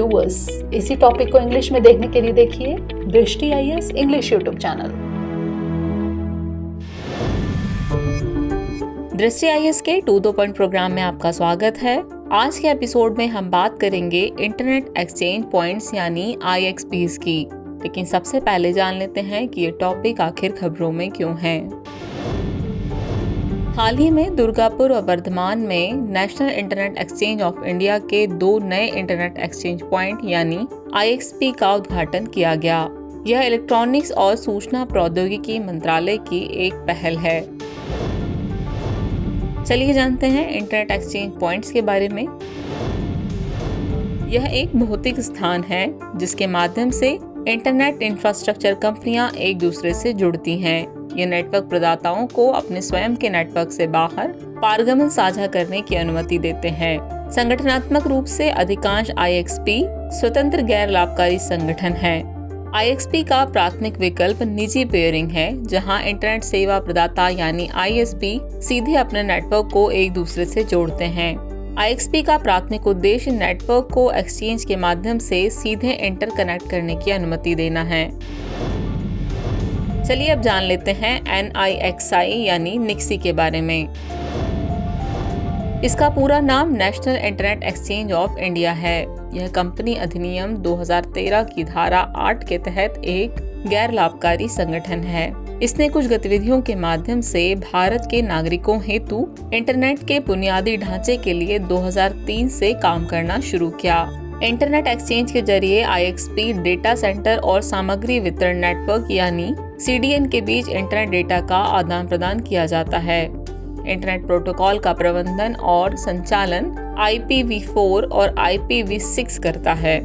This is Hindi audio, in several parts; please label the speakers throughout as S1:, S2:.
S1: व्यूअर्स, इसी टॉपिक को इंग्लिश में देखने के लिए देखिए दृष्टि आईएएस इंग्लिश यूट्यूब चैनल।
S2: दृष्टि आईएएस के 2 पॉइंट प्रोग्राम में आपका स्वागत है। आज के एपिसोड में हम बात करेंगे इंटरनेट एक्सचेंज पॉइंट्स यानी IXPs की। लेकिन सबसे पहले जान लेते हैं कि ये टॉपिक आखिर खबरों में क्यों है। हाल ही में दुर्गापुर और वर्धमान में national internet exchange of India के 2 नए इंटरनेट एक्सचेंज पॉइंट यानी IXP का उद्घाटन किया गया। यह इलेक्ट्रॉनिक्स और सूचना प्रौद्योगिकी मंत्रालय की एक पहल है। चलिए जानते हैं इंटरनेट एक्सचेंज पॉइंट्स के बारे में। यह एक भौतिक स्थान है जिसके माध्यम से इंटरनेट इंफ्रास्ट्रक्चर कंपनियां एक दूसरे से जुड़ती हैं। ये नेटवर्क प्रदाताओं को अपने स्वयं के नेटवर्क से बाहर पारगमन साझा करने की अनुमति देते हैं। संगठनात्मक रूप से अधिकांश IXP स्वतंत्र गैर लाभकारी संगठन हैं। IXP का प्राथमिक विकल्प निजी पेयरिंग है, जहां इंटरनेट सेवा प्रदाता यानी ISP सीधे अपने नेटवर्क को एक दूसरे से जोड़ते हैं। IXP का प्राथमिक उद्देश्य नेटवर्क को एक्सचेंज के माध्यम से सीधे इंटरकनेक्ट करने की अनुमति देना है। चलिए अब जान लेते हैं NIXI यानी निक्सी के बारे में। इसका पूरा नाम national internet exchange of India है। यह कंपनी अधिनियम 2013 की धारा 8 के तहत एक गैर लाभकारी संगठन है। इसने कुछ गतिविधियों के माध्यम से भारत के नागरिकों हेतु इंटरनेट के बुनियादी ढांचे के लिए 2003 से काम करना शुरू किया। इंटरनेट एक्सचेंज के जरिए IXP डेटा सेंटर और सामग्री वितरण नेटवर्क यानी CDN के बीच इंटरनेट डेटा का आदान प्रदान किया जाता है। इंटरनेट प्रोटोकॉल का प्रबंधन और संचालन IPv4 और IPv6 करता है।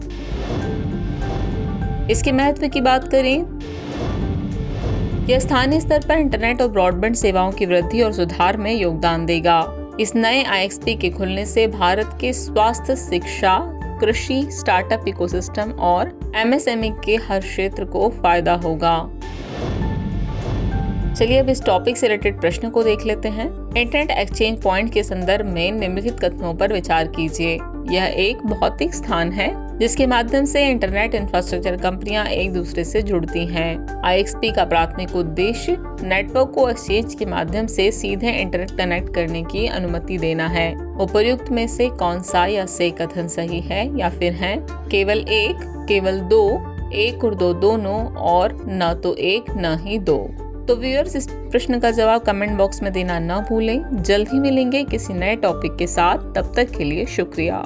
S2: इसके महत्व की बात करें, यह स्थानीय स्तर पर इंटरनेट और ब्रॉडबैंड सेवाओं की वृद्धि और सुधार में योगदान देगा। इस नए IXP के खुलने से भारत के स्वास्थ्य, शिक्षा, कृषि, स्टार्टअप इकोसिस्टम और MSME के हर क्षेत्र को फायदा होगा। चलिए अब इस टॉपिक से रिलेटेड प्रश्न को देख लेते हैं। इंटरनेट एक्सचेंज पॉइंट के संदर्भ में निम्नलिखित कथनों पर विचार कीजिए। यह एक भौतिक स्थान है जिसके माध्यम से इंटरनेट इंफ्रास्ट्रक्चर कंपनियां एक दूसरे से जुड़ती हैं। IXP का प्राथमिक उद्देश्य नेटवर्क को एक्सचेंज के माध्यम से सीधे इंटरनेट कनेक्ट करने की अनुमति देना है। उपर्युक्त में से कौन सा या से कथन सही है या फिर है केवल एक, केवल दो, एक और दो दोनों और न तो एक न ही दो। तो व्यूअर्स, इस प्रश्न का जवाब कमेंट बॉक्स में देना न भूलें। जल्द ही मिलेंगे किसी नए टॉपिक के साथ। तब तक के लिए शुक्रिया।